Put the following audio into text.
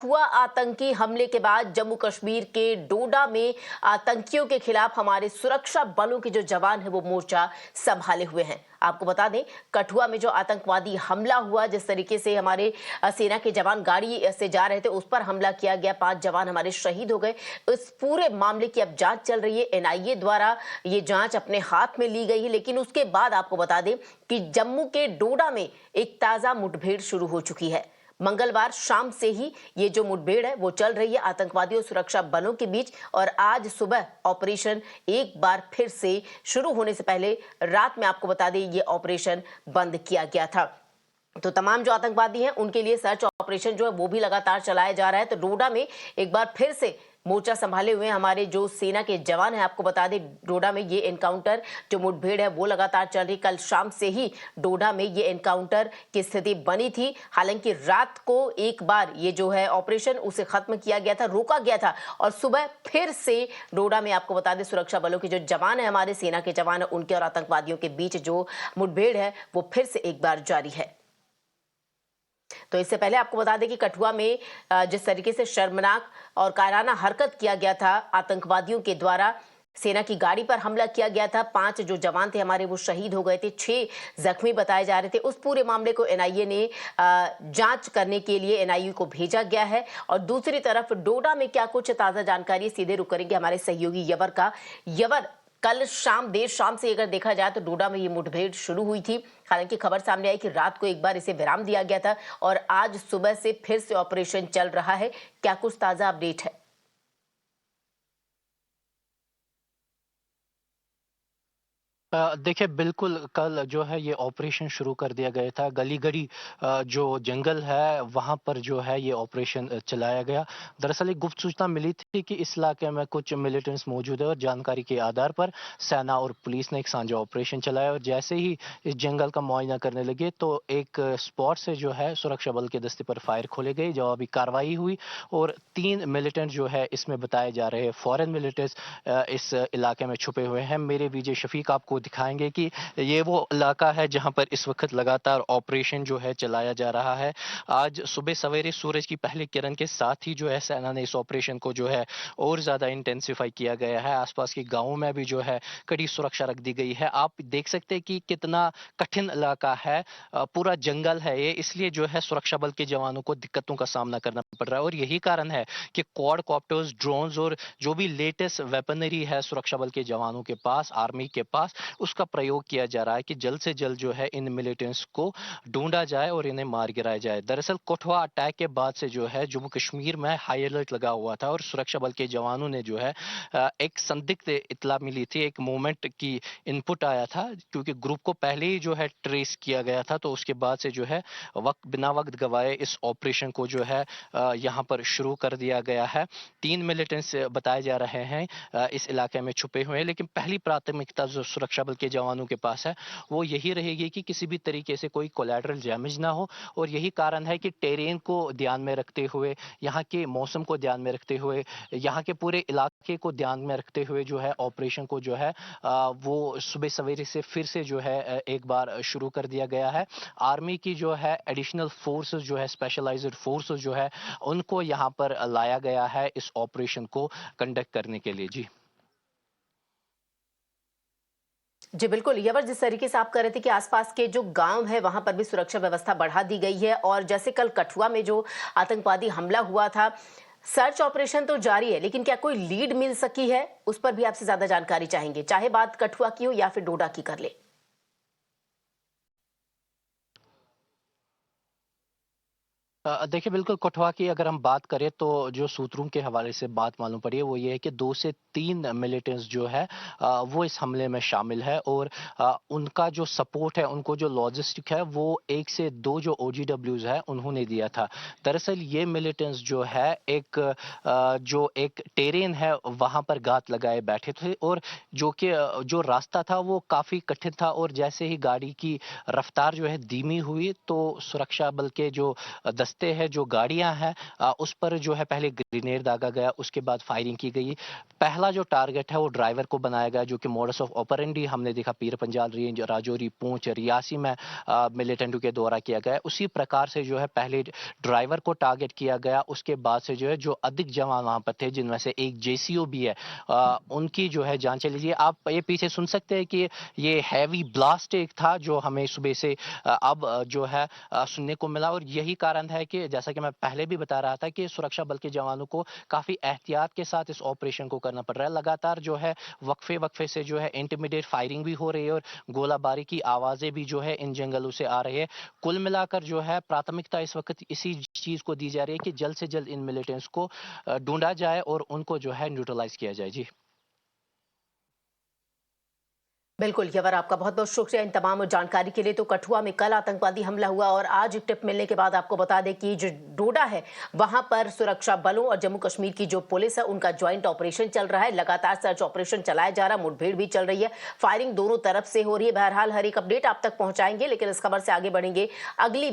हुआ आतंकी हमले के बाद जम्मू कश्मीर के डोडा में आतंकियों के खिलाफ हमारे सुरक्षा बलों के जो जवान हैं वो मोर्चा संभाले हुए हैं। आपको बता दें, कठुआ में जो आतंकवादी हमला हुआ, जिस तरीके से हमारे सेना के जवान गाड़ी से जा रहे थे, उस पर हमला किया गया, 5 जवान हमारे शहीद हो गए। इस पूरे मामले की अब जांच चल रही है। एनआईए द्वारा ये जांच अपने हाथ में ली गई है। लेकिन उसके बाद आपको बता दें कि जम्मू के डोडा में एक ताजा मुठभेड़ शुरू हो चुकी है। मंगलवार शाम से ही ये जो मुठभेड़ है वो चल रही है आतंकवादियों सुरक्षा बलों के बीच, और आज सुबह ऑपरेशन एक बार फिर से शुरू होने से पहले रात में आपको बता दें ये ऑपरेशन बंद किया गया था। तो तमाम जो आतंकवादी हैं उनके लिए सर्च ऑपरेशन जो है वो भी लगातार चलाया जा रहा है। तो डोडा में एक बार फिर से मोर्चा संभाले हुए हमारे जो सेना के जवान हैं। आपको बता दें, डोडा में ये एनकाउंटर जो मुठभेड़ है वो लगातार चल रही। कल शाम से ही डोडा में ये एनकाउंटर की स्थिति बनी थी। हालांकि रात को एक बार ये जो है ऑपरेशन उसे खत्म किया गया था, रोका गया था, और सुबह फिर से डोडा में आपको बता दें सुरक्षा बलों के जो जवान है, हमारे सेना के जवान है, उनके और आतंकवादियों के बीच जो मुठभेड़ है वो फिर से एक बार जारी है। तो इससे पहले आपको बता दें कि कठुआ में जिस तरीके से शर्मनाक और कायराना हरकत किया गया था आतंकवादियों के द्वारा, सेना की गाड़ी पर हमला किया गया था, 5 जो जवान थे हमारे वो शहीद हो गए थे, 6 जख्मी बताए जा रहे थे। उस पूरे मामले को एनआईए ने जांच करने के लिए एनआईए को भेजा गया है। और दूसरी तरफ डोडा में क्या कुछ ताजा जानकारी, सीधे रुक करेंगे हमारे सहयोगी यवर का। यवर, कल शाम, देर शाम से अगर देखा जाए तो डोडा में ये मुठभेड़ शुरू हुई थी। हालांकि खबर सामने आई कि रात को एक बार इसे विराम दिया गया था और आज सुबह से फिर से ऑपरेशन चल रहा है। क्या कुछ ताजा अपडेट है? देखिए, बिल्कुल कल जो है ये ऑपरेशन शुरू कर दिया गया था। गली-गली जो जंगल है वहाँ पर जो है ये ऑपरेशन चलाया गया। दरअसल एक गुप्त सूचना मिली थी कि इस इलाके में कुछ मिलिटेंट्स मौजूद है, और जानकारी के आधार पर सेना और पुलिस ने एक साझा ऑपरेशन चलाया, और जैसे ही इस जंगल का मुआयना करने लगे तो एक स्पॉट से जो है सुरक्षा बल के दस्ते पर फायर खोले गए, जवाबी कार्रवाई हुई, और 3 मिलिटेंट जो है इसमें बताए जा रहे हैं फॉरेन मिलिटेंट्स इस इलाके में छुपे हुए हैं। मेरे विजय शफीक आपको दिखाएंगे कि ये वो इलाका है जहां पर इस वक्त लगातार ऑपरेशन जो है चलाया जा रहा है। आज सुबह सवेरे सूरज की पहली किरण के साथ ही जो है सेना ने इस ऑपरेशन को जो है और ज्यादा इंटेंसिफाई किया गया है। आसपास के गांवों में भी जो है कड़ी सुरक्षा रख दी गई है। आप देख सकते हैं कि कितना कठिन इलाका है, पूरा जंगल है ये, इसलिए जो है सुरक्षा बल के जवानों को दिक्कतों का सामना करना पड़ रहा है, और यही कारण है कि क्वाड कॉप्टर्स, ड्रोन्स और जो भी लेटेस्ट वेपनरी है सुरक्षा बल के जवानों के पास, आर्मी के पास, उसका प्रयोग किया जा रहा है कि जल्द से जल्द जो है इन मिलिटेंट्स को ढूंढा जाए और इन्हें मार गिराया जाए। दरअसल कठुआ अटैक के बाद से जो है जम्मू कश्मीर में हाई अलर्ट लगा हुआ था, और सुरक्षा बल के जवानों ने जो है एक संदिग्ध इत्तला मिली थी, एक मूवमेंट की इनपुट आया था, क्योंकि ग्रुप को पहले ही जो है ट्रेस किया गया था। तो उसके बाद से जो है बिना वक्त गवाए इस ऑपरेशन को जो है यहाँ पर शुरू कर दिया गया है। 3 मिलिटेंट्स बताए जा रहे हैं इस इलाके में छुपे हुए हैं, लेकिन पहली प्राथमिकता जो सुरक्षा बल के जवानों के पास है वो यही रहेगी कि किसी भी तरीके से कोई कोलैटरल डैमेज ना हो। और यही कारण है कि टेरेन को ध्यान में रखते हुए, यहाँ के मौसम को ध्यान में रखते हुए, यहाँ के पूरे इलाके को ध्यान में रखते हुए जो है ऑपरेशन को जो है वो सुबह सवेरे से फिर से जो है एक बार शुरू कर दिया गया है। आर्मी की जो है एडिशनल फोर्सेस जो है, स्पेशलाइज्ड फोर्सेस जो है, उनको यहाँ पर लाया गया है इस ऑपरेशन को कंडक्ट करने के लिए। जी। जी बिल्कुल, यवर, जिस तरीके से आप कह रहे थे कि आसपास के जो गांव है वहां पर भी सुरक्षा व्यवस्था बढ़ा दी गई है, और जैसे कल कठुआ में जो आतंकवादी हमला हुआ था, सर्च ऑपरेशन तो जारी है, लेकिन क्या कोई लीड मिल सकी है? उस पर भी आपसे ज्यादा जानकारी चाहेंगे, चाहे बात कठुआ की हो या फिर डोडा की कर ले। देखिए, बिल्कुल कठुआ की अगर हम बात करें तो जो सूत्रों के हवाले से बात मालूम पड़ी है वो ये है कि 2 से 3 मिलिटेंट्स जो है वो इस हमले में शामिल है, और उनका जो सपोर्ट है, उनको जो लॉजिस्टिक है, वो 1 से 2 जो ओजीडब्ल्यूज है उन्होंने दिया था। दरअसल ये मिलिटेंट्स जो है जो एक टेरेन है वहाँ पर घात लगाए बैठे थे, और जो रास्ता था वो काफ़ी कठिन था, और जैसे ही गाड़ी की रफ्तार जो है धीमी हुई तो सुरक्षा बल के जो दस्ते हैं, जो गाड़ियां हैं, उस पर जो है पहले ग्रेनेड दागा गया, उसके बाद फायरिंग की गई। पहला जो टारगेट है वो ड्राइवर को बनाया गया, जो कि मोडस ऑफ ऑपरेंडी हमने देखा पीर पंजाल रेंज, राजौरी, पूंछ, रियासी में मिलिटेंटों के द्वारा किया गया। उसी प्रकार से जो है पहले ड्राइवर को टारगेट किया गया, उसके बाद से जो है जो अधिक जवान वहां पर थे, जिनमें से एक जेसीओ भी है, उनकी जो है जान चली गई। आप ये पीछे सुन सकते हैं कि ये हैवी ब्लास्ट एक था जो हमें सुबह से अब जो है सुनने को मिला, और यही कारण है कि जैसा कि मैं पहले भी बता रहा था कि सुरक्षा बल के जवानों को काफी एहतियात के साथ इस ऑपरेशन को करना पड़ रहा है। लगातार जो है वक्फे वक्फे से जो है इंटिमिडेट फायरिंग भी हो रही है और गोलाबारी की आवाजें भी जो है इन जंगलों से आ रही है। कुल मिलाकर जो है प्राथमिकता इस वक्त इसी चीज को दी जा रही है कि जल्द से जल्द इन मिलिटेंट्स को ढूंढा जाए और उनको जो है न्यूट्रलाइज किया जाए। जी बिल्कुल, यवर आपका बहुत-बहुत शुक्रिया इन तमाम जानकारी के लिए। तो कठुआ में कल आतंकवादी हमला हुआ और आज टिप मिलने के बाद आपको बता दें कि जो डोडा है, वहां पर सुरक्षा बलों और जम्मू कश्मीर की जो पुलिस है, उनका ज्वाइंट ऑपरेशन चल रहा है। लगातार सर्च ऑपरेशन चलाया जा रहा है, मुठभेड़ भी चल रही है, फायरिंग दोनों तरफ से हो रही है। बहरहाल हर एक अपडेट आप तक पहुंचाएंगे, लेकिन इस खबर से आगे बढ़ेंगे। अगली